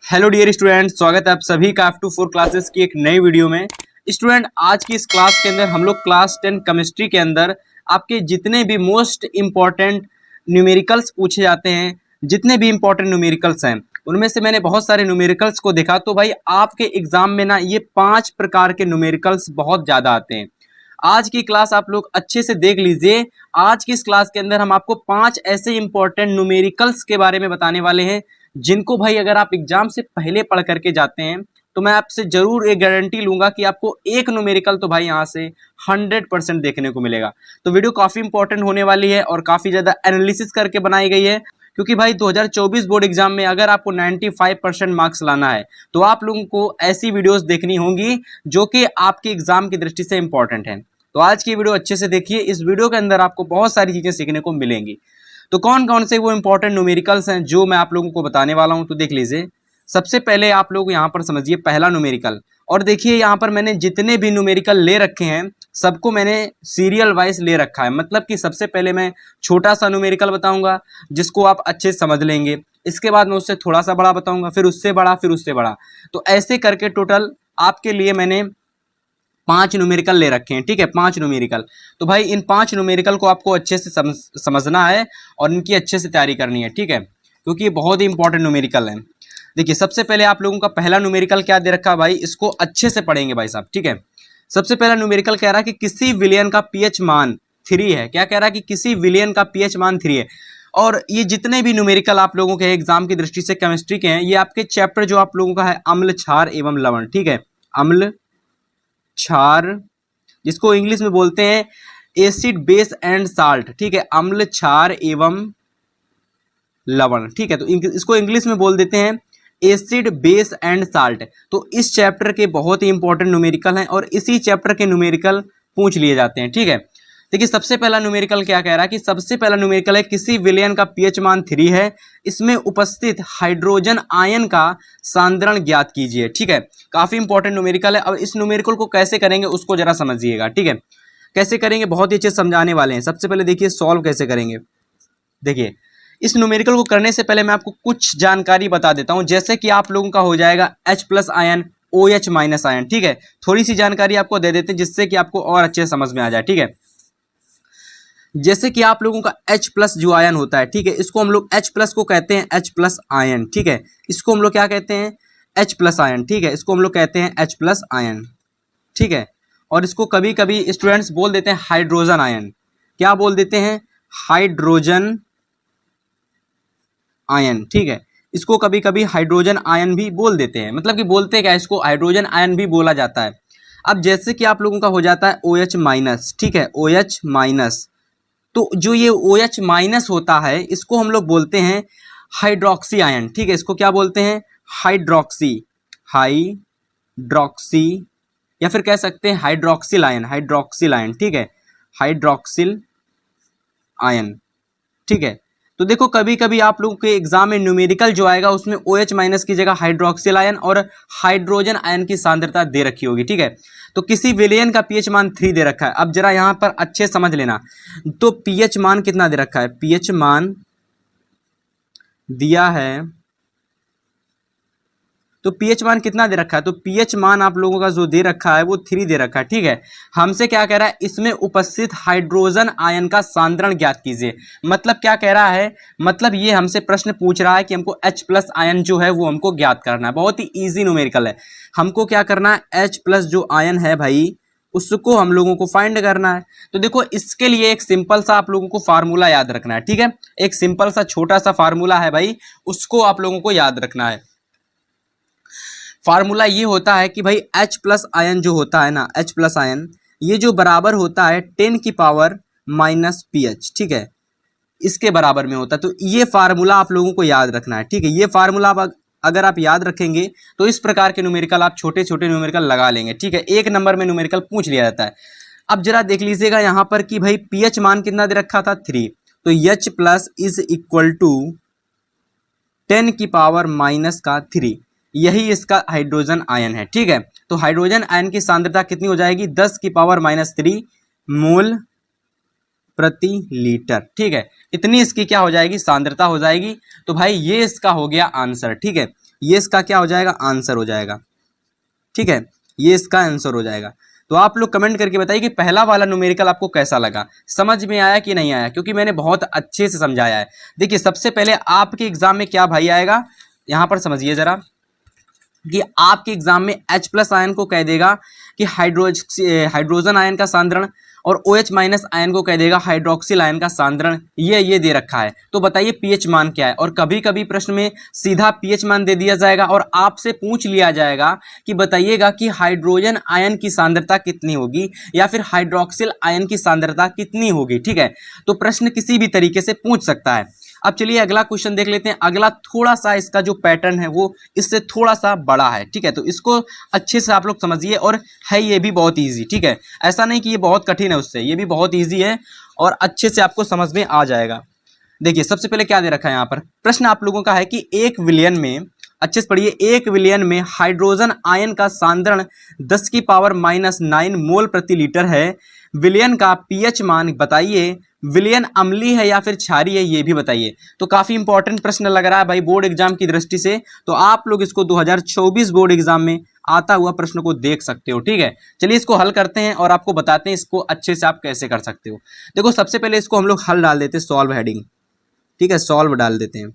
Hello dear student, स्वागत है आप सभी का F24 क्लासेस की एक नई वीडियो में। स्टूडेंट, आज की इस क्लास के अंदर हम लोग क्लास 10 केमिस्ट्री के अंदर आपके जितने भी मोस्ट इम्पॉर्टेंट न्यूमेरिकल्स पूछे जाते हैं, जितने भी इम्पॉर्टेंट न्यूमेरिकल्स हैं, उनमें से मैंने बहुत सारे न्यूमेरिकल्स को देखा। तो भाई आपके एग्जाम में ना ये 5 प्रकार के न्यूमेरिकल्स बहुत ज़्यादा आते हैं। आज की क्लास आप लोग अच्छे से देख लीजिए। आज की इस क्लास के अंदर हम आपको 5 ऐसे इंपॉर्टेंट न्यूमेरिकल्स के बारे में बताने वाले हैं, जिनको भाई अगर आप एग्जाम से पहले पढ़ करके जाते हैं तो मैं आपसे जरूर एक गारंटी लूंगा कि आपको एक न्यूमेरिकल तो भाई यहाँ से 100% देखने को मिलेगा। तो वीडियो काफी इंपॉर्टेंट होने वाली है और काफी ज्यादा एनालिसिस करके बनाई गई है, क्योंकि भाई 2024 बोर्ड एग्जाम में अगर आपको 95% मार्क्स लाना है तो आप लोगों को ऐसी वीडियोस देखनी होंगी जो कि आपके एग्जाम की दृष्टि से इंपॉर्टेंट है। तो आज की वीडियो अच्छे से देखिए। इस वीडियो के अंदर आपको बहुत सारी चीजें सीखने को मिलेंगी। तो कौन कौन से वो इंपॉर्टेंट न्यूमेरिकल्स हैं जो मैं आप लोगों को बताने वाला हूं, तो देख लीजिए। सबसे पहले आप लोग यहां पर समझिए पहला न्यूमेरिकल, और देखिए यहां पर मैंने जितने भी न्यूमेरिकल ले रखे हैं सबको मैंने सीरियल वाइज ले रखा है। मतलब कि सबसे पहले मैं छोटा सा न्यूमेरिकल बताऊंगा जिसको आप अच्छे से समझ लेंगे, इसके बाद मैं उससे थोड़ा सा बड़ा बताऊंगा, फिर उससे बड़ा, फिर उससे बड़ा। तो ऐसे करके टोटल आपके लिए मैंने 5 न्यूमेरिकल ले रखे हैं। ठीक है, 5 न्यूमेरिकल। तो भाई इन 5 न्यूमेरिकल को आपको अच्छे से समझना है और इनकी अच्छे से तैयारी करनी है। ठीक है, क्योंकि ये बहुत ही इंपॉर्टेंट न्यूमेरिकल है। देखिए सबसे पहले आप लोगों का पहला न्यूमेरिकल क्या दे रखा है भाई, इसको अच्छे से पढ़ेंगे भाई साहब। ठीक है, सबसे पहला न्यूमेरिकल कह रहा है कि किसी विलयन का पीएच मान 3 है। क्या कह रहा है कि किसी विलयन का पीएच मान 3 है। और ये जितने भी न्यूमेरिकल आप लोगों के एग्जाम की दृष्टि से केमिस्ट्री के हैं, ये आपके चैप्टर जो आप लोगों का है अम्ल, क्षार एवं लवण। ठीक है, अम्ल, क्षार, जिसको इंग्लिश में बोलते हैं एसिड, बेस एंड साल्ट। ठीक है, अम्ल, क्षार एवं लवण। ठीक है, तो इसको इंग्लिश में बोल देते हैं एसिड, बेस एंड साल्ट। तो इस चैप्टर के बहुत ही इंपॉर्टेंट न्यूमेरिकल हैं और इसी चैप्टर के न्यूमेरिकल पूछ लिए जाते हैं। ठीक है, देखिए सबसे पहला न्यूमेरिकल क्या कह रहा है कि सबसे पहला न्यूमेरिकल है किसी विलयन का पीएच मान 3 है, इसमें उपस्थित हाइड्रोजन आयन का सांद्रण ज्ञात कीजिए। ठीक है, काफी इंपॉर्टेंट न्यूमेरिकल है। अब इस न्यूमेरिकल को कैसे करेंगे उसको जरा समझिएगा। ठीक है, कैसे करेंगे बहुत ही अच्छे समझाने वाले हैं। सबसे पहले देखिए सॉल्व कैसे करेंगे। देखिए इस न्यूमेरिकल को करने से पहले मैं आपको कुछ जानकारी बता देता हूं, जैसे कि आप लोगों का हो जाएगा H+ आयन, OH- आयन। ठीक है, थोड़ी सी जानकारी आपको दे देते हैं जिससे कि आपको और अच्छे समझ में आ जाए। ठीक है, जैसे कि आप लोगों का H+ जो आयन होता है, ठीक है, इसको हम लोग H+ को कहते हैं H+ आयन। ठीक है, इसको हम लोग क्या कहते हैं, H+ आयन। ठीक है, इसको हम लोग कहते हैं H+ आयन। ठीक है, और इसको कभी कभी स्टूडेंट्स बोल देते हैं हाइड्रोजन आयन। क्या बोल देते हैं, हाइड्रोजन आयन। ठीक है, इसको कभी कभी हाइड्रोजन आयन भी बोल देते हैं। मतलब कि बोलते क्या, इसको हाइड्रोजन आयन भी बोला जाता है। अब जैसे कि आप लोगों का हो जाता है OH-। ठीक है, OH-। तो जो ये OH- होता है इसको हम लोग बोलते हैं हाइड्रोक्सी आयन। ठीक है, इसको क्या बोलते हैं, हाइड्रोक्सी, हाइड्रोक्सी, या फिर कह सकते हैं हाइड्रोक्सिल आयन, हाइड्रोक्सिल आयन। ठीक है, हाइड्रोक्सिल आयन। ठीक है, तो देखो कभी कभी आप लोगों के एग्जाम में न्यूमेरिकल जो आएगा उसमें OH- की जगह हाइड्रोक्सिल आयन और हाइड्रोजन आयन की सांद्रता दे रखी होगी। ठीक है, तो किसी विलयन का पीएच मान 3 दे रखा है। अब जरा यहां पर अच्छे समझ लेना, तो पीएच मान कितना दे रखा है, पीएच मान दिया है, तो पीएच मान कितना दे रखा है, तो पीएच मान आप लोगों का जो दे रखा है वो 3 दे रखा है। ठीक है, हमसे क्या कह रहा है, इसमें उपस्थित हाइड्रोजन आयन का सांद्रण ज्ञात कीजिए। मतलब क्या कह रहा है, मतलब ये हमसे प्रश्न पूछ रहा है कि हमको H+ आयन जो है वो हमको ज्ञात करना है। बहुत ही ईजी न्यूमेरिकल है। हमको क्या करना है, H+ जो आयन है भाई उसको हम लोगों को फाइंड करना है। तो देखो इसके लिए एक सिंपल सा आप लोगों को फार्मूला याद रखना है। ठीक है, एक सिंपल सा छोटा सा फार्मूला है भाई, उसको आप लोगों को याद रखना है। फार्मूला ये होता है कि भाई H+ आयन जो होता है ना, H+ आयन ये जो बराबर होता है 10 की पावर माइनस pH। ठीक है, इसके बराबर में होता है। तो ये फार्मूला आप लोगों को याद रखना है। ठीक है, ये फार्मूला अगर आप याद रखेंगे तो इस प्रकार के न्यूमेरिकल आप छोटे छोटे न्यूमेरिकल लगा लेंगे। ठीक है, एक नंबर में न्यूमेरिकल पूछ लिया जाता है। अब जरा देख लीजिएगा यहां पर कि भाई pH मान कितना दे रखा था, 3। तो H+ इज इक्वल टू 10 की पावर माइनस का 3, यही इसका हाइड्रोजन आयन है। ठीक है, तो हाइड्रोजन आयन की सांद्रता कितनी हो जाएगी, 10 की पावर माइनस 3 मोल प्रति लीटर। ठीक है, इतनी इसकी क्या हो जाएगी, सांद्रता हो जाएगी। तो भाई ये इसका हो गया आंसर। ठीक है, ये इसका क्या हो जाएगा, आंसर हो जाएगा। ठीक है, ये इसका आंसर हो जाएगा। तो आप लोग कमेंट करके बताइए कि पहला वाला न्यूमेरिकल आपको कैसा लगा, समझ में आया कि नहीं आया, क्योंकि मैंने बहुत अच्छे से समझाया है। देखिए सबसे पहले आपके एग्जाम में क्या भाई आएगा, यहां पर समझिए जरा कि आपके एग्जाम में H+ आयन को कह देगा कि हाइड्रोजन आयन का सांद्रण, और OH- आयन को कह देगा हाइड्रोक्सिल आयन का सांद्रण। ये दे रखा है। तो बताइए पीएच मान क्या है। और कभी कभी प्रश्न में सीधा पीएच मान दे दिया जाएगा और आपसे पूछ लिया जाएगा कि बताइएगा कि हाइड्रोजन आयन की सांद्रता कितनी होगी या फिर हाइड्रोक्सिल आयन की सांद्रता कितनी होगी। ठीक है, तो प्रश्न किसी भी तरीके से पूछ सकता है। अब चलिए अगला क्वेश्चन देख लेते हैं। अगला थोड़ा सा इसका जो पैटर्न है वो इससे थोड़ा सा बड़ा है। ठीक है, तो इसको अच्छे से आप लोग समझिए, और है ये भी बहुत इजी। ठीक है, ऐसा नहीं कि ये बहुत कठिन है, उससे ये भी बहुत इजी है और अच्छे से आपको समझ में आ जाएगा। देखिए सबसे पहले क्या दे रखा है यहाँ पर, प्रश्न आप लोगों का है कि 1 विलियन में, अच्छे से पढ़िए, 1 विलियन में हाइड्रोजन आयन का सांद्रण 10⁻⁹ मोल प्रति लीटर है। विलियन का पीएच मान बताइए। विलियन अम्लीय है या फिर क्षारीय है, ये भी बताइए। तो काफी इंपॉर्टेंट प्रश्न लग रहा है भाई बोर्ड एग्जाम की दृष्टि से। तो आप लोग इसको 2024 बोर्ड एग्जाम में आता हुआ प्रश्न को देख सकते हो। ठीक है, चलिए इसको हल करते हैं और आपको बताते हैं इसको अच्छे से आप कैसे कर सकते हो। देखो सबसे पहले इसको हम लोग हल डाल देते हैं, सॉल्व हेडिंग। ठीक है, सॉल्व डाल देते हैं।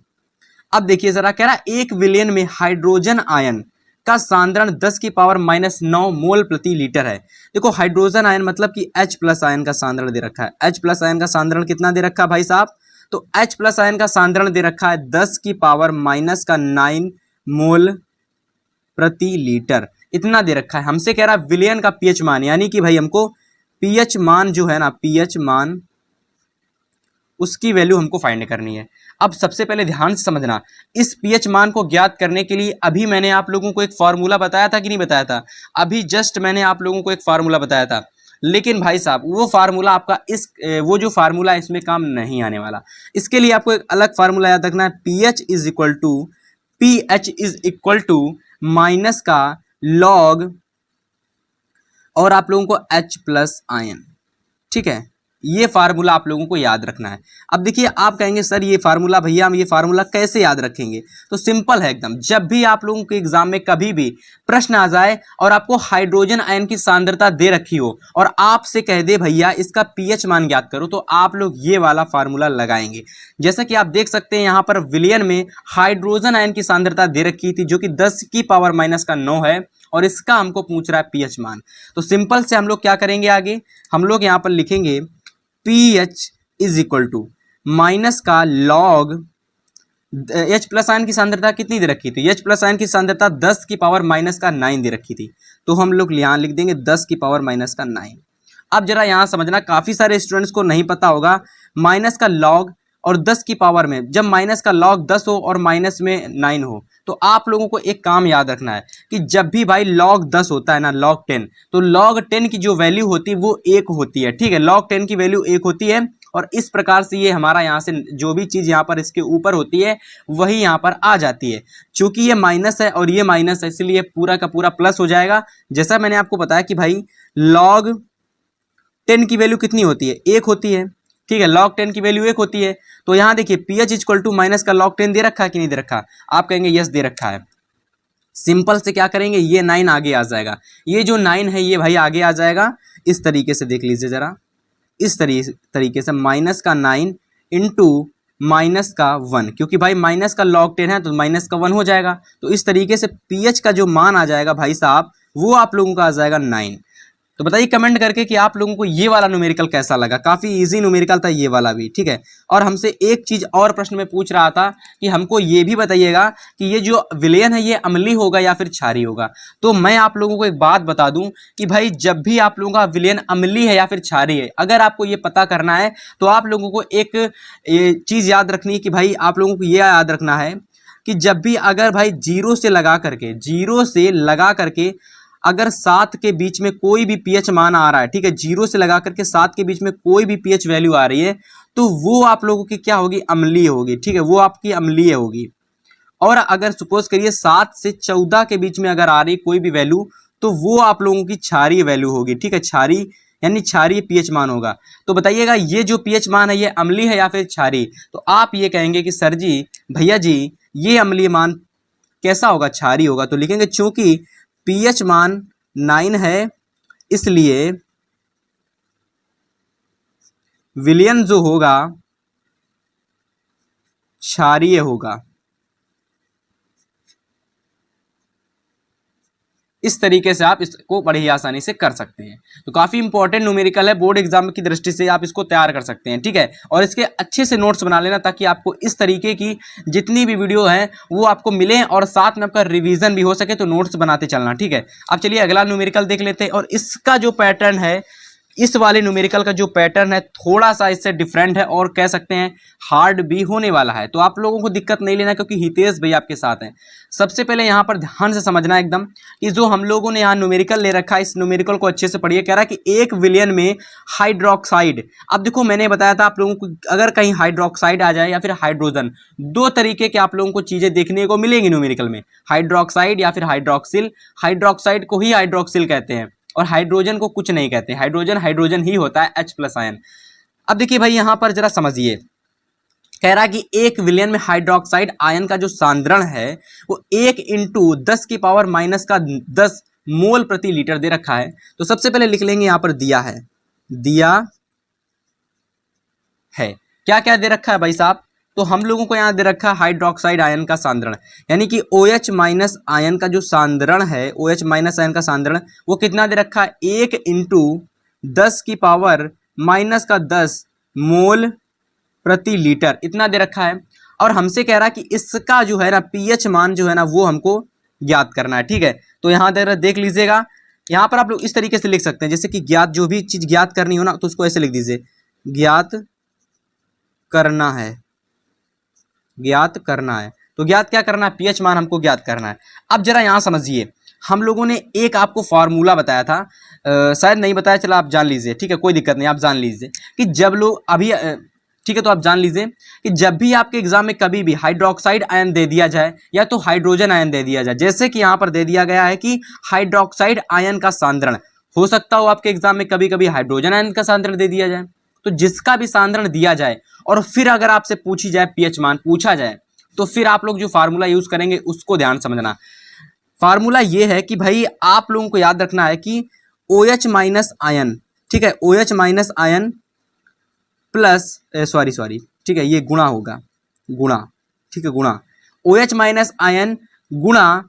अब देखिए जरा, कह रहा है 1 विलियन में हाइड्रोजन आयन का सांद्रण 10⁻⁹ मोल प्रति लीटर है। देखो हाइड्रोजन आयन मतलब कि H+ आयन का सांद्रण दे रखा है। H+ आयन का सांद्रण कितना दे रखा है भाई साहब, तो H+ आयन का सांद्रण दे रखा है 10⁻⁹ मोल प्रति लीटर, इतना दे रखा है। हमसे कह रहा है विलियन का पीएच मान, यानी कि भाई हमको पीएच मान जो है ना, पीएच मान उसकी वैल्यू हमको फाइंड करनी है। अब सबसे पहले ध्यान से समझना, इस पीएच मान को ज्ञात करने के लिए अभी मैंने आप लोगों को एक फार्मूला बताया था कि नहीं बताया था, अभी जस्ट मैंने आप लोगों को एक फार्मूला बताया था। लेकिन भाई साहब वो फार्मूला आपका वो जो फार्मूला है इसमें काम नहीं आने वाला। इसके लिए आपको एक अलग फार्मूला याद रखना है, pH is equal to minus का लॉग और आप लोगों को H+ आयन। ठीक है, ये फार्मूला आप लोगों को याद रखना है। अब देखिए आप कहेंगे सर ये फार्मूला, भैया हम ये फार्मूला कैसे याद रखेंगे, तो सिंपल है एकदम। जब भी आप लोगों के एग्जाम में कभी भी प्रश्न आ जाए और आपको हाइड्रोजन आयन की सांद्रता दे रखी हो और आपसे कह दे भैया इसका पीएच मान ज्ञात करो, तो आप लोग ये वाला फार्मूला लगाएंगे। जैसा कि आप देख सकते हैं यहाँ पर विलियन में हाइड्रोजन आयन की सांद्रता दे रखी थी जो कि 10⁻⁹ है, और इसका हमको पूछ रहा है पीएच मान। तो सिंपल से हम लोग क्या करेंगे, आगे हम लोग यहाँ पर लिखेंगे pH is equal to minus का लॉग, H+ आयन की सांद्रता कितनी दे रखी थी, H+ आयन की सांद्रता 10⁻⁹ दे रखी थी, तो हम लोग यहाँ लिख देंगे 10⁻⁹। अब जरा यहाँ समझना, काफी सारे स्टूडेंट्स को नहीं पता होगा माइनस का लॉग और 10 की पावर में, जब माइनस का लॉग 10 हो और माइनस में 9 हो, तो आप लोगों को एक काम याद रखना है कि जब भी भाई log 10 होता है ना, log 10, तो log 10 की जो वैल्यू होती है वो 1 होती है। ठीक है, log 10 की वैल्यू 1 होती है, और इस प्रकार से ये हमारा यहाँ से जो भी चीज यहाँ पर इसके ऊपर होती है वही यहाँ पर आ जाती है। चूंकि ये माइनस है और ये माइनस है, इसलिए पूरा का पूरा प्लस हो जाएगा। जैसा मैंने आपको बताया कि भाई log 10 की वैल्यू कितनी होती है, 1 होती है। ठीक है, log 10 की वैल्यू 1 होती है। तो यहां देखिए पीएच इक्वल टू माइनस का log 10 दे रखा है कि नहीं दे रखा, आप कहेंगे यस दे रखा है। सिंपल से क्या करेंगे, ये 9 आगे आ जाएगा, ये जो 9 है ये भाई आगे आ जाएगा। इस तरीके से देख लीजिए जरा, इस तरीके से माइनस का 9 इंटू माइनस का 1, क्योंकि भाई माइनस का log 10 है तो माइनस का 1 हो जाएगा। तो इस तरीके से पीएच का जो मान आ जाएगा भाई साहब, वो आप लोगों का आ जाएगा 9। तो बताइए कमेंट करके कि आप लोगों को ये वाला न्यूमेरिकल कैसा लगा। काफी इजी न्यूमेरिकल था ये वाला भी। ठीक है, और हमसे एक चीज और प्रश्न में पूछ रहा था कि हमको ये भी बताइएगा कि ये जो विलयन है ये अम्लीय होगा या फिर क्षारीय होगा। तो मैं आप लोगों को एक बात बता दूं कि भाई जब भी आप लोगों का विलयन अम्लीय है या फिर क्षारीय है, अगर आपको ये पता करना है तो आप लोगों को एक चीज याद रखनी है कि भाई आप लोगों को ये याद रखना है कि जब भी अगर भाई जीरो से लगा करके अगर 7 के बीच में कोई भी पीएच मान आ रहा है, ठीक है, 0 से लगा करके 7 के बीच में कोई भी पीएच वैल्यू आ रही है, तो वो आप लोगों की क्या होगी, अम्लीय होगी। ठीक है, वो आपकी अम्लीय होगी। और अगर सपोज करिए 7 से 14 के बीच में अगर आ रही कोई भी वैल्यू, तो वो आप लोगों की क्षारीय वैल्यू होगी। ठीक है, क्षारीय यानी क्षारीय पीएच मान होगा। तो बताइएगा ये जो पीएच मान है ये अम्लीय है या फिर क्षारीय। तो आप ये कहेंगे कि सर जी, भैया जी, ये अम्लीय मान कैसा होगा, क्षारीय होगा। तो लिखेंगे चूंकि पीएच मान 9 है इसलिए विलयन जो होगा क्षारीय होगा। इस तरीके से आप इसको बड़ी ही आसानी से कर सकते हैं। तो काफी इंपॉर्टेंट न्यूमेरिकल है, बोर्ड एग्जाम की दृष्टि से आप इसको तैयार कर सकते हैं, ठीक है। और इसके अच्छे से नोट्स बना लेना ताकि आपको इस तरीके की जितनी भी वीडियो है वो आपको मिले और साथ में आपका रिवीजन भी हो सके, तो नोट्स बनाते चलना, ठीक है। अब चलिए अगला न्यूमेरिकल देख लेते हैं। और इसका जो पैटर्न है, इस वाले न्यूमेरिकल का जो पैटर्न है थोड़ा सा इससे डिफरेंट है और कह सकते हैं हार्ड भी होने वाला है। तो आप लोगों को दिक्कत नहीं लेना क्योंकि हितेश भाई आपके साथ हैं। सबसे पहले यहाँ पर ध्यान से समझना एकदम कि जो हम लोगों ने यहाँ न्यूमेरिकल ले रखा है, इस न्यूमेरिकल को अच्छे से पढ़िए। कह रहा है कि 1 विलियन में हाइड्रोक्साइड, अब देखो मैंने बताया था आप लोगों को अगर कहीं हाइड्रोक्साइड आ जाए या फिर हाइड्रोजन, दो तरीके के आप लोगों को चीजें देखने को मिलेंगी न्यूमेरिकल में, हाइड्रोक्साइड या फिर हाइड्रोक्सिल। हाइड्रोक्साइड को ही हाइड्रोक्सिल कहते हैं और हाइड्रोजन को कुछ नहीं कहते, हाइड्रोजन हाइड्रोजन ही होता है, H+ आयन। अब देखिए भाई यहां पर जरा समझिए, कह रहा है कि 1 विलियन में हाइड्रोक्साइड आयन का जो सांद्रण है वो 1 × 10⁻⁻10 मोल प्रति लीटर दे रखा है। तो सबसे पहले लिख लेंगे यहां पर दिया है, दिया है क्या क्या दे रखा है भाई साहब, तो हम लोगों को यहां दे रखा है हाइड्रोक्साइड आयन का सांद्रण, यानी कि OH- आयन का जो सांद्रण है, OH- आयन का सांद्रण वो कितना दे रखा है, 1 × 10⁻⁻10 मोल प्रति लीटर, इतना दे रखा है। और हमसे कह रहा है कि इसका जो है ना पीएच मान जो है ना वो हमको ज्ञात करना है, ठीक है। तो यहां देख लीजिएगा, यहां पर आप लोग इस तरीके से लिख सकते हैं जैसे कि ज्ञात, जो भी चीज ज्ञात करनी हो ना तो उसको ऐसे लिख दीजिए, ज्ञात करना है, ज्ञात करना है। तो ज्ञात क्या करना है, पीएच मान हमको ज्ञात करना है। अब जरा यहां समझिए, हम लोगों ने एक आपको फार्मूला बताया था, शायद नहीं बताया, चला आप जान लीजिए, ठीक है, कोई दिक्कत नहीं, आप जान लीजिए कि जब लोग अभी ठीक है, तो आप जान लीजिए कि जब भी आपके एग्जाम में कभी भी हाइड्रोक्साइड आयन दे दिया जाए या तो हाइड्रोजन आयन दे दिया जाए, जैसे कि यहां पर दे दिया गया है कि हाइड्रोक्साइड आयन का सांद्रण, हो सकता हो आपके एग्जाम में कभी कभी हाइड्रोजन आयन का सांद्रण दे दिया जाए, तो जिसका भी सांद्रण दिया जाए और फिर अगर आपसे पूछी जाए पीएच मान पूछा जाए, तो फिर आप लोग जो फार्मूला यूज करेंगे उसको ध्यान समझना। फार्मूला ये है कि भाई आप लोगों को याद रखना है कि OH- आयन, ठीक है, OH- आयन प्लस सॉरी ठीक है, ये गुणा होगा, गुणा, ठीक है, गुणा OH- आयन गुणा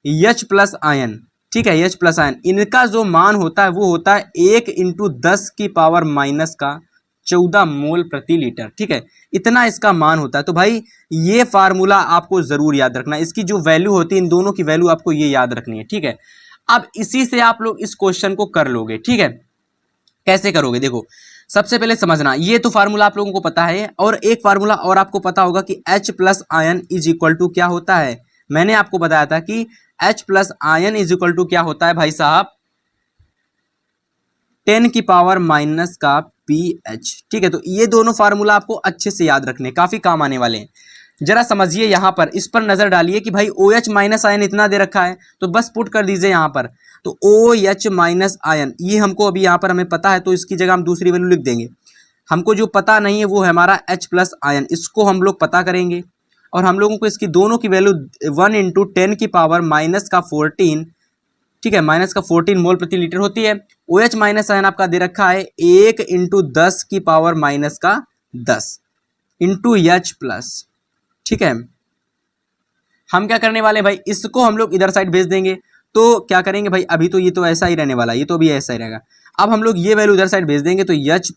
H+ आयन, ठीक है, H+ आयन, इनका जो मान होता है वो होता है 1 × 10⁻⁻14 मोल प्रति लीटर, ठीक है, इतना इसका मान होता है। तो भाई ये फार्मूला आपको जरूर याद रखना है, इसकी जो वैल्यू होती है इन दोनों की वैल्यू आपको ये याद रखनी है, ठीक है। अब इसी से आप लोग इस क्वेश्चन को कर लोगे, ठीक है। कैसे करोगे, देखो सबसे पहले समझना, ये तो फार्मूला आप लोगों को पता है, और एक फार्मूला और आपको पता होगा कि H+ ion is equal to क्या होता है, मैंने आपको बताया था कि H+ ion is equal to क्या होता है भाई साहब, 10⁻⁻⁻ का pH, ठीक है। तो ये दोनों फार्मूला आपको अच्छे से याद रखने, काफी काम आने वाले हैं। जरा समझिए, यहां पर इस पर नजर डालिए कि भाई OH- आयन इतना दे रखा है, तो बस पुट कर दीजिए यहां पर। तो OH- आयन ये हमको अभी यहां पर हमें पता है, तो इसकी जगह हम दूसरी वैल्यू लिख देंगे। हमको जो पता नहीं है वो है हमारा H+ आयन, इसको हम लोग पता करेंगे और हम लोगों को इसकी दोनों की वैल्यू 1 × 10⁻⁻14, ठीक है, -14 मोल प्रति लीटर होती है। OH- आयन आपका दे रखा है 1 × 10⁻⁻10 इंटू H+, ठीक है। हम क्या करने वाले भाई, इसको हम लोग इधर साइड भेज देंगे, तो क्या करेंगे भाई, अभी तो ये तो ऐसा ही रहने वाला है, ये तो भी ऐसा ही रहेगा। अब हम लोग ये वैल्यू इधर साइड भेज देंगे, तो H+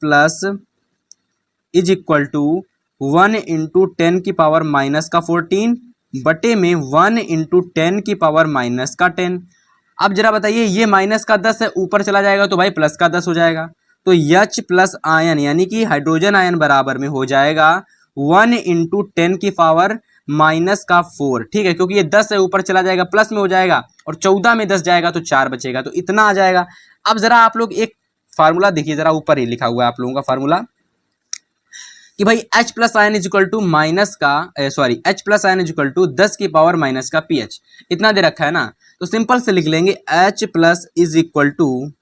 इज इक्वल टू 1 × 10⁻⁻14 बटे में 1 × 10⁻⁻10। अब जरा बताइए, ये -10 है, ऊपर चला जाएगा तो भाई +10 हो जाएगा। तो H+ आयन यानी कि हाइड्रोजन आयन बराबर में हो जाएगा 1 × 10⁻⁻4, ठीक है, क्योंकि ये 10 है, ऊपर चला जाएगा प्लस में हो जाएगा, और 14 में 10 जाएगा तो 4 बचेगा, तो इतना आ जाएगा। अब जरा आप लोग एक फार्मूला देखिए, जरा ऊपर ही लिखा हुआ है आप लोगों का फार्मूला कि भाई H+ ion is equal to H+ ion is equal to 10⁻⁻ का pH, इतना दे रखा है ना। तो सिंपल से लिख लेंगे H+ is equal to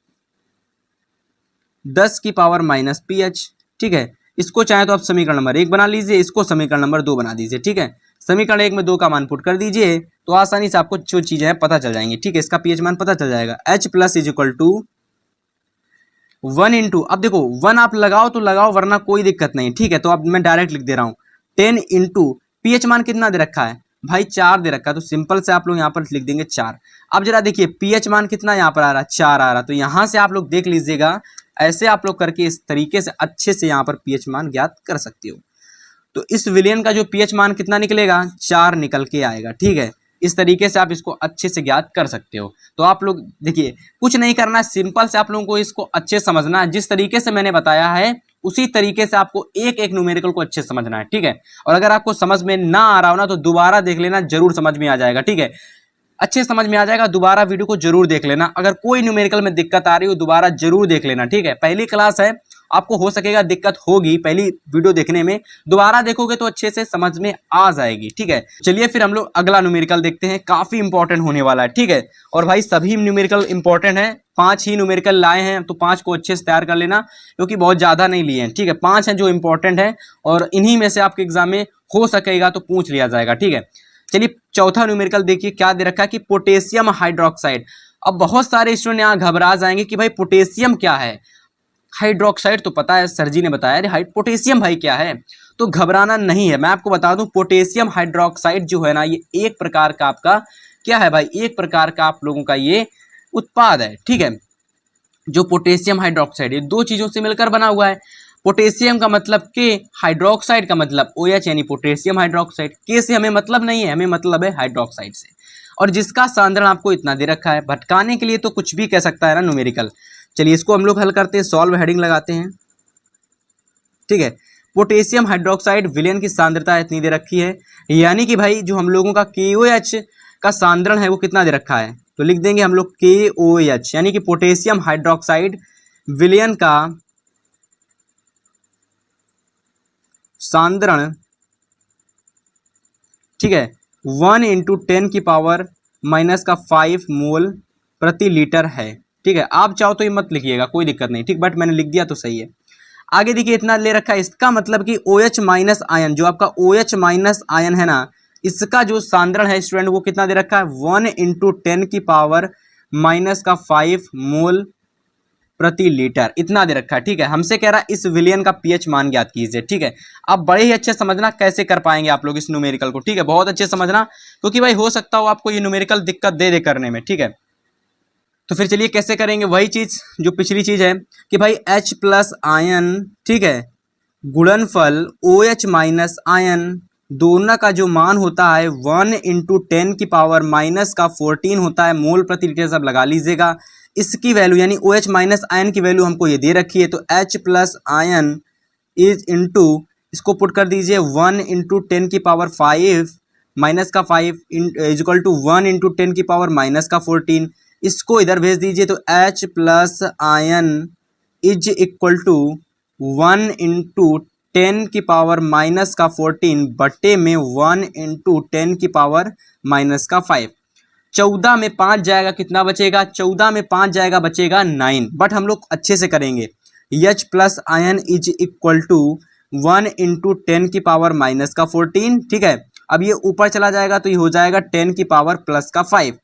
10⁻⁻ pH, ठीक है। इसको चाहे तो आप समीकरण नंबर 1 बना लीजिए, इसको समीकरण नंबर 2 बना दीजिए, ठीक है। समीकरण 1 में 2 का मान पुट कर दीजिए तो आसानी से आपको जो चीजें हैं पता चल जाएंगी। ठीक है, इसका पीएच मान पता चल जाएगा। H plus is equal to 1 into, अब देखो 1 आप लगाओ तो लगाओ वरना कोई दिक्कत नहीं। ठीक है, तो अब मैं डायरेक्ट लिख दे रहा हूँ 10 इंटू पीएच मान कितना दे रखा है भाई 4 दे रखा है, तो सिंपल से आप लोग यहाँ पर लिख देंगे 4। अब जरा देखिए पीएच मान कितना यहाँ पर आ रहा है 4 आ रहा, तो यहाँ से आप लोग देख लीजिएगा, ऐसे आप लोग करके इस तरीके से अच्छे से यहाँ पर पीएच मान ज्ञात कर सकते हो। तो इस विलयन का जो पीएच मान कितना निकलेगा 4 निकल के आएगा। ठीक है, इस तरीके से आप इसको अच्छे से ज्ञात कर सकते हो। तो आप लोग देखिए कुछ नहीं करना है, सिंपल से आप लोगों को इसको अच्छे समझना है। जिस तरीके से मैंने बताया है उसी तरीके से आपको एक एक न्यूमेरिकल को अच्छे समझना है। ठीक है, और अगर आपको समझ में ना आ रहा हो ना तो दोबारा देख लेना, जरूर समझ में आ जाएगा। ठीक है, अच्छे समझ में आ जाएगा, दोबारा वीडियो को जरूर देख लेना। अगर कोई न्यूमेरिकल में दिक्कत आ रही हो दोबारा जरूर देख लेना। ठीक है, पहली क्लास है, आपको हो सकेगा दिक्कत होगी पहली वीडियो देखने में, दोबारा देखोगे तो अच्छे से समझ में आ जाएगी। ठीक है, चलिए फिर हम लोग अगला न्यूमेरिकल देखते हैं, काफी इंपॉर्टेंट होने वाला है। ठीक है, और भाई सभी न्यूमेरिकल इंपॉर्टेंट है, 5 ही न्यूमेरिकल लाए हैं तो 5 को अच्छे से तैयार कर लेना, क्योंकि बहुत ज्यादा नहीं लिए हैं। ठीक है, 5 हैं जो इंपॉर्टेंट है और इन्हीं में से आपके एग्जाम में हो सकेगा तो पूछ लिया जाएगा। ठीक है, चलिए चौथा न्यूमेरिकल देखिए क्या दे रखा है कि पोटेशियम हाइड्रोक्साइड। अब बहुत सारे स्टूडेंट यहाँ घबरा जाएंगे कि भाई पोटेशियम क्या है, हाइड्रोक्साइड तो पता है, सर जी ने बताया, अरे पोटेशियम भाई क्या है, तो घबराना नहीं है। मैं आपको बता दूं पोटेशियम हाइड्रोक्साइड जो है ना ये एक प्रकार का आपका क्या है भाई, एक प्रकार का आप लोगों का ये उत्पाद है। ठीक है, जो पोटेशियम हाइड्रोक्साइड ये 2 चीजों से मिलकर बना हुआ है। पोटेशियम का मतलब के, हाइड्रोक्साइड का मतलब OH यानी पोटेशियम हाइड्रोक्साइड। के से हमें मतलब नहीं है, हमें मतलब है हाइड्रोक्साइड से। और जिसका सांद्रण आपको इतना दे रखा है, भटकाने के लिए तो कुछ भी कह सकता है ना न्यूमेरिकल। चलिए इसको हम लोग हल करते हैं, सॉल्व हेडिंग लगाते हैं। ठीक है, पोटेशियम हाइड्रोक्साइड विलयन की सांद्रता इतनी दे रखी है, यानी कि भाई जो हम लोगों का KOH का सांद्रण है वो कितना दे रखा है, तो लिख देंगे हम लोग KOH, यानी कि पोटेशियम हाइड्रोक्साइड विलयन का सांद्रण, ठीक है, 1 इंटू 10 की पावर माइनस का 5 मोल प्रति लीटर है। ठीक है, आप चाहो तो ये मत लिखिएगा, कोई दिक्कत नहीं। ठीक, बट मैंने लिख दिया तो सही है। आगे देखिए इतना ले रखा है, इसका मतलब कि OH माइनस आयन, जो आपका OH माइनस आयन है ना, इसका जो सांद्रण है स्टूडेंट वो कितना दे रखा है 1 इंटू 10 की पावर माइनस का 5 मोल प्रति लीटर, इतना दे रखा है। ठीक है, हमसे कह रहा है इस विलयन का पीएच मान ज्ञात कीजिए। ठीक है, आप बड़े ही अच्छे समझना कैसे कर पाएंगे आप लोग इस न्यूमेरिकल को। ठीक है, बहुत अच्छे समझना, क्योंकि भाई हो सकता हो आपको ये न्यूमेरिकल दिक्कत दे करने में। ठीक है, तो फिर चलिए कैसे करेंगे, वही चीज जो पिछली चीज है कि भाई H प्लस आयन, ठीक है, गुणनफल OH माइनस आयन, दोनों का जो मान होता है 1 इंटू 10 की पावर माइनस का 14 होता है मोल प्रति लीटर, सब लगा लीजिएगा। इसकी वैल्यू यानी OH माइनस आयन की वैल्यू हमको ये दे रखी है, तो H plus ion is into, इसको पुट कर दीजिए 1 इंटू 10 की पावर 5 माइनस का 5 इज इक्वल टू 1 इंटू 10 की पावर माइनस का 14, इसको इधर भेज दीजिए तो H plus ion is equal to 1 into 10 की पावर माइनस का 14 बटे में 1 इंटू 10 की पावर माइनस का 5। 14 में 5 जाएगा, कितना बचेगा, 14 में 5 जाएगा, बचेगा 9। बट हम लोग अच्छे से करेंगे, H plus ion is equal to 1 into 10 की पावर माइनस का 14। ठीक है, अब ये ऊपर चला जाएगा तो ये हो जाएगा 10 की पावर प्लस का 5,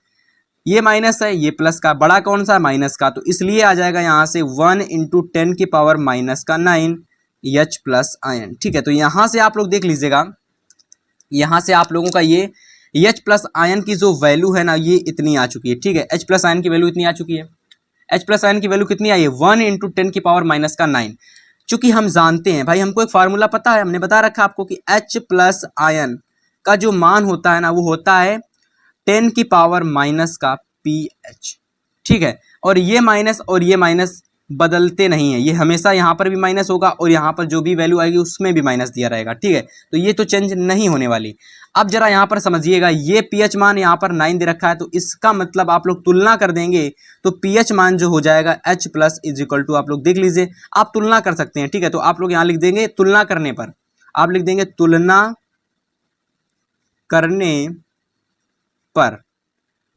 ये माइनस है, ये प्लस का, बड़ा कौन सा, माइनस का, तो इसलिए आ जाएगा यहाँ से 1 इंटू 10 की पावर माइनस का 9 H प्लस आयन। ठीक है, तो यहाँ से आप लोग देख लीजिएगा, यहाँ से आप लोगों का ये H प्लस आयन की जो वैल्यू है ना ये इतनी आ चुकी है। ठीक है, H प्लस आयन की वैल्यू इतनी आ चुकी है। H प्लस आयन की वैल्यू कितनी आई है 1 इंटू 10 की पावर माइनस का 9। चूंकि हम जानते हैं भाई, हमको एक फार्मूला पता है, हमने बता रखा आपको कि H प्लस आयन का जो मान होता है ना वो होता है 10 की पावर माइनस का pH। ठीक है, और ये माइनस बदलते नहीं है, ये हमेशा यहाँ पर भी माइनस होगा और यहाँ पर जो भी वैल्यू आएगी उसमें भी माइनस दिया रहेगा। ठीक है, तो ये तो चेंज नहीं होने वाली। अब जरा यहाँ पर समझिएगा, ये pH मान यहाँ पर 9 दे रखा है, तो इसका मतलब आप लोग तुलना कर देंगे तो pH मान जो हो जाएगा H plus is equal to, आप लोग देख लीजिए, आप तुलना कर सकते हैं। ठीक है, तो आप लोग यहाँ लिख देंगे तुलना करने पर, आप लिख देंगे तुलना करने पर,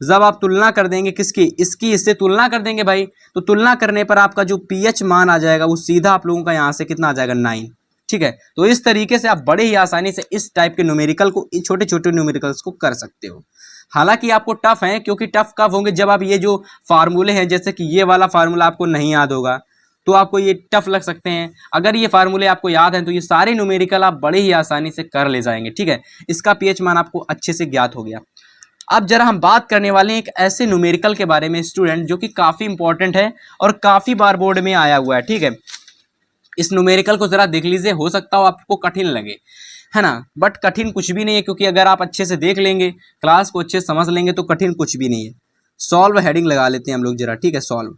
जब आप तुलना कर देंगे किसकी, इसकी इससे तुलना कर देंगे भाई, तो तुलना करने पर आपका जो pH मान आ जाएगा वो सीधा आप लोगों का यहाँ से कितना आ जाएगा 9। ठीक है। तो इस तरीके से आप बड़े ही आसानी से इस टाइप के न्यूमेरिकल को, छोटे छोटे न्यूमेरिकल्स को कर सकते हो। हालांकि आपको टफ है, क्योंकि टफ कब होंगे, जब आप ये जो फार्मूले हैं, जैसे कि ये वाला फार्मूला आपको नहीं याद होगा तो आपको ये टफ लग सकते हैं। अगर ये फार्मूले आपको याद हैं तो ये सारे न्यूमेरिकल आप बड़े ही आसानी से कर ले जाएंगे, ठीक है। इसका पीएच मान आपको अच्छे से ज्ञात हो गया। अब जरा हम बात करने वाले हैं एक ऐसे न्यूमेरिकल के बारे में स्टूडेंट, जो कि काफी इंपॉर्टेंट है और काफी बार बोर्ड में आया हुआ है, ठीक है। इस न्यूमेरिकल को जरा देख लीजिए, हो सकता हो आपको कठिन लगे, है ना, बट कठिन कुछ भी नहीं है, क्योंकि अगर आप अच्छे से देख लेंगे, क्लास को अच्छे से समझ लेंगे तो कठिन कुछ भी नहीं है। सॉल्व हेडिंग लगा लेते हैं हम लोग जरा, ठीक है। सॉल्व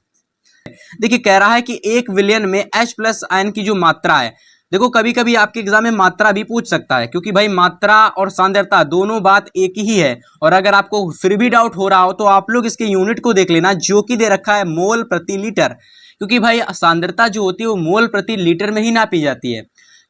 देखिए, कह रहा है कि 1 विलियन में H+ आयन की जो मात्रा है, देखो कभी कभी आपके एग्जाम में मात्रा भी पूछ सकता है, क्योंकि भाई मात्रा और सांद्रता दोनों बात एक ही है। और अगर आपको फिर भी डाउट हो रहा हो तो आप लोग इसके यूनिट को देख लेना, जो कि दे रखा है मोल प्रति लीटर, क्योंकि भाई सांद्रता जो होती है वो मोल प्रति लीटर में ही नापी जाती है।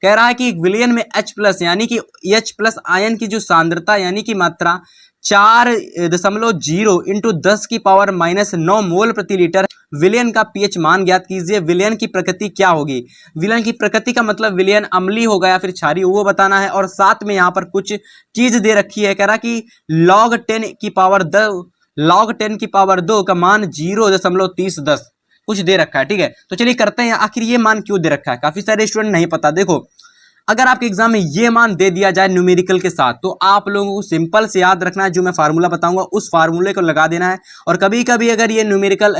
कह रहा है कि 1 विलियन में H+ यानी कि H+ आयन की जो सांद्रता यानी कि मात्रा 4.0 इंटू 10⁻⁻9 मोल प्रति लीटर। विलयन का पीएच मान ज्ञात कीजिए। विलयन की प्रकृति क्या होगी? विलयन की प्रकृति का मतलब विलयन अम्लीय होगा या फिर क्षारीय, वो बताना है। और साथ में यहाँ पर कुछ चीज दे रखी है, कह रहा कि log 10 की पावर 2 का मान 0.3010 कुछ दे रखा है, ठीक है। तो चलिए करते हैं, आखिर ये मान क्यों दे रखा है, काफी सारे स्टूडेंट नहीं पता। देखो, अगर आपके एग्जाम में ये मान दे दिया जाए न्यूमेरिकल के साथ, तो आप लोगों को सिंपल से याद रखना है, जो मैं फार्मूला बताऊंगा उस फार्मूले को लगा देना है। और कभी कभी अगर ये न्यूमेरिकल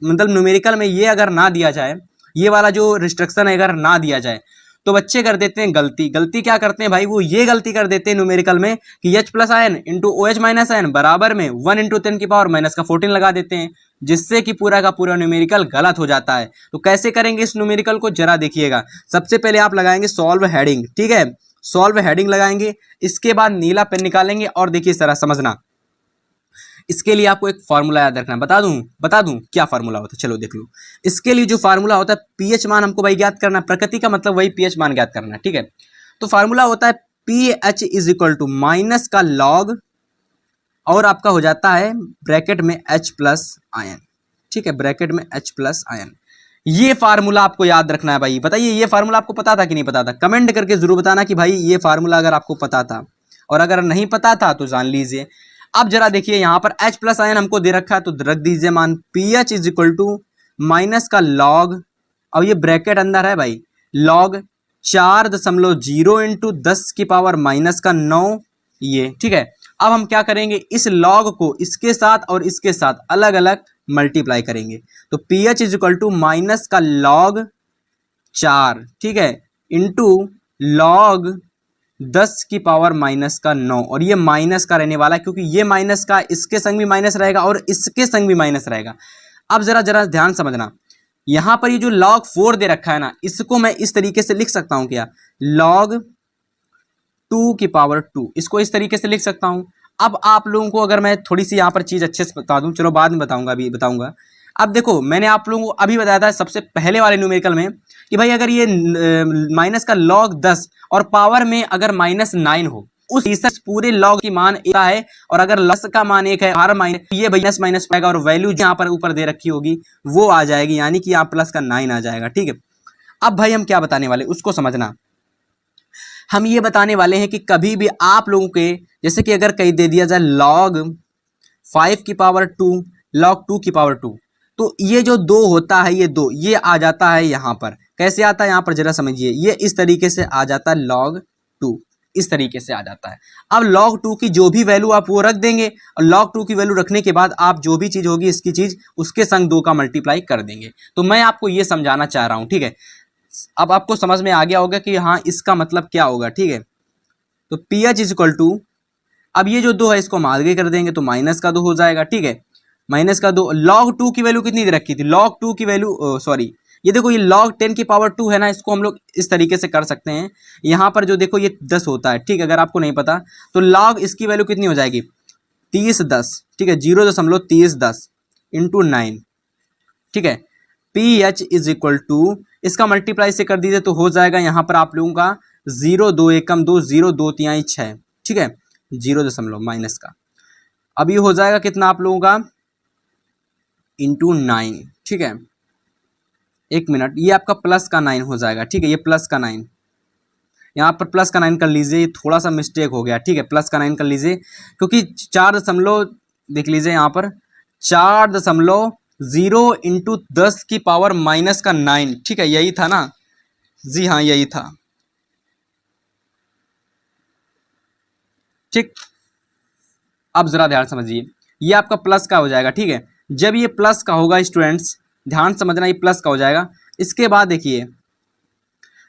मतलब न्यूमेरिकल में ये अगर ना दिया जाए, ये वाला जो रिस्ट्रिक्शन अगर ना दिया जाए, तो बच्चे कर देते हैं गलती क्या करते हैं भाई, वो ये गलती कर देते हैं न्यूमेरिकल में कि H+ ion into OH- ion बराबर में 1 × 10⁻⁻14 लगा देते हैं, जिससे कि पूरा का पूरा न्यूमेरिकल गलत हो जाता है। तो कैसे करेंगे इस न्यूमेरिकल को, जरा देखिएगा। सबसे पहले आप लगाएंगे सॉल्व हेडिंग, ठीक है, सॉल्व हेडिंग लगाएंगे। इसके बाद नीला पेन निकालेंगे और देखिए जरा समझना, इसके लिए आपको एक फार्मूला याद रखना है। बता दूं क्या फार्मूला होता है, चलो देख लो। इसके लिए जो फार्मूला होता है, पीएच मान हमको भाई ज्ञात करना है, प्रकृति का मतलब वही पीएच मान ज्ञात करना है, ठीक है। तो फार्मूला होता है pH is equal to minus का लॉग, और आपका हो जाता है ब्रैकेट में H+ आयन, ठीक है, ब्रैकेट में H+ आयन। ये फार्मूला आपको याद रखना है भाई। बताइए, ये फार्मूला आपको पता था कि नहीं पता था? कमेंट करके जरूर बताना कि भाई ये फार्मूला अगर आपको पता था, और अगर नहीं पता था तो जान लीजिए। अब जरा देखिए, यहां पर H+ आयन हमको दे रखा है, तो रख दीजिए मान pH is equal to minus का लॉग, अब ये ब्रैकेट अंदर है भाई, लॉग 4.0 इंटू 10⁻⁻9, ये ठीक है। अब हम क्या करेंगे, इस लॉग को इसके साथ और इसके साथ अलग अलग मल्टीप्लाई करेंगे। तो pH is equal to minus का लॉग 4, ठीक है, इंटू लॉग 10⁻⁻9, और ये माइनस का रहने वाला है, क्योंकि ये माइनस का इसके संग भी माइनस रहेगा और इसके संग भी माइनस रहेगा। अब जरा ध्यान समझना, यहां पर ये जो log 4 दे रखा है ना, इसको मैं इस तरीके से लिख सकता हूं, क्या, log 2⁻², इसको इस तरीके से लिख सकता हूं। अब आप लोगों को अगर मैं थोड़ी सी यहां पर चीज अच्छे से बता दूं, चलो बाद में बताऊंगा, अभी बताऊंगा। अब देखो, मैंने आप लोगों को अभी बताया था सबसे पहले वाले न्यूमेरिकल में कि भाई अगर ये माइनस का log 10 और पावर में अगर -9 हो, उस पूरे log की मान 1 है, और अगर लस का मान 1 है, हर माइनस ये माइनस पाएगा, और वैल्यू यहाँ पर ऊपर दे रखी होगी वो आ जाएगी, यानी कि यहाँ प्लस का 9 आ जाएगा, ठीक है। अब भाई हम क्या बताने वाले उसको समझना। हम ये बताने वाले हैं कि कभी भी आप लोगों के, जैसे कि अगर कहीं दे दिया जाए log 5⁻², log 2⁻², तो ये जो 2 होता है, ये 2 ये आ जाता है यहाँ पर। कैसे आता है यहाँ पर जरा समझिए, ये इस तरीके से आ जाता है log 2, इस तरीके से आ जाता है। अब log 2 की जो भी वैल्यू आप वो रख देंगे, और log 2 की वैल्यू रखने के बाद आप जो भी चीज होगी इसकी चीज उसके संग 2 का मल्टीप्लाई कर देंगे। तो मैं आपको ये समझाना चाह रहा हूं, ठीक है। अब आपको समझ में आ गया होगा कि हाँ इसका मतलब क्या होगा, ठीक है। तो pH इज इक्वल टू, अब ये जो 2 है इसको हम आगे कर देंगे तो माइनस का 2 हो जाएगा, ठीक है, माइनस का 2। log 2 की वैल्यू कितनी दे रखी थी, log 2 की वैल्यू सॉरी, ये देखो ये log 10⁻² है ना, इसको हम लोग इस तरीके से कर सकते हैं। यहाँ पर जो देखो ये 10 होता है, ठीक है, अगर आपको नहीं पता तो log इसकी वैल्यू कितनी हो जाएगी, 3010, ठीक है, 0.3010 इंटू 9, ठीक है। pH इज इक्वल टू, इसका मल्टीप्लाई से कर दीजिए तो हो जाएगा यहाँ पर आप लोगों का 0 2 एकम 2 0 2 3 6, ठीक है, 0 माइनस का, अब ये हो जाएगा कितना आप लोगों का इंटू 9, ठीक है। एक मिनट, ये आपका प्लस का 9 हो जाएगा, ठीक है, ये प्लस का 9, यहाँ पर प्लस का 9 कर लीजिए, ये थोड़ा सा मिस्टेक हो गया, ठीक है, प्लस का 9 कर लीजिए, क्योंकि 4 देख लीजिए यहाँ पर 4.0 इंटू 10 की पावर माइनस का 9, ठीक है, यही था ना, जी हाँ यही था, ठीक। अब जरा ध्यान समझिए, ये आपका प्लस का हो जाएगा, ठीक है। जब ये प्लस का होगा स्टूडेंट्स, ध्यान समझना, ये प्लस का हो जाएगा। इसके बाद देखिए,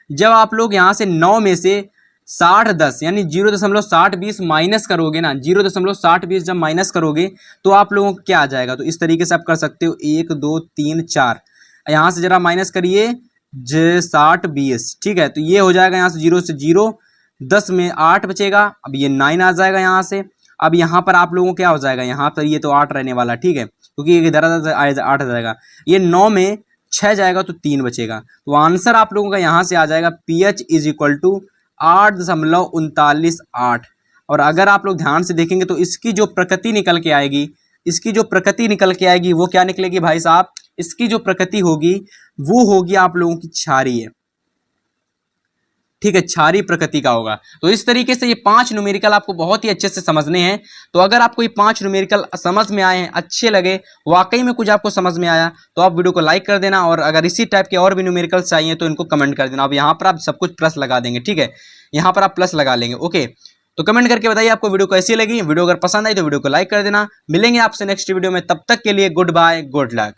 जब आप लोग यहाँ से 9 में से 60-10 यानी 0.60-20 माइनस करोगे ना, 0.60-20 जब माइनस करोगे तो आप लोगों को क्या आ जाएगा, तो इस तरीके से आप कर सकते हो, 1 2 3 4, यहाँ से जरा माइनस करिए 60-20, ठीक है, तो ये हो जाएगा यहाँ से 0 से 0, 10 में 8 बचेगा, अब ये 9 आ जाएगा यहाँ से। अब यहाँ पर आप लोगों को क्या हो जाएगा, यहाँ पर ये तो 8 रहने वाला, ठीक है, क्योंकि ये इधर 8 आ जाएगा, ये 9 में 6 जाएगा तो 3 बचेगा, तो आंसर आप लोगों का यहाँ से आ जाएगा pH इज इक्वल टू 8.398। और अगर आप लोग ध्यान से देखेंगे तो इसकी जो प्रकृति निकल के आएगी, इसकी जो प्रकृति निकल के आएगी वो क्या निकलेगी भाई साहब, इसकी जो प्रकृति होगी वो होगी आप लोगों की क्षारीय, ठीक है, क्षारीय प्रकृति का होगा। तो इस तरीके से ये 5 न्यूमेरिकल आपको बहुत ही अच्छे से समझने हैं। तो अगर आपको ये 5 न्यूमेरिकल समझ में आए हैं, अच्छे लगे, वाकई में कुछ आपको समझ में आया, तो आप वीडियो को लाइक कर देना, और अगर इसी टाइप के और भी न्यूमेरिकल चाहिए तो इनको कमेंट कर देना। अब यहाँ पर आप सब कुछ प्लस लगा देंगे, ठीक है, यहाँ पर आप प्लस लगा लेंगे, ओके। तो कमेंट करके बताइए आपको वीडियो कैसी लगी। वीडियो अगर पसंद आई तो वीडियो को लाइक कर देना। मिलेंगे आपसे नेक्स्ट वीडियो में, तब तक के लिए गुड बाय, गुड लक।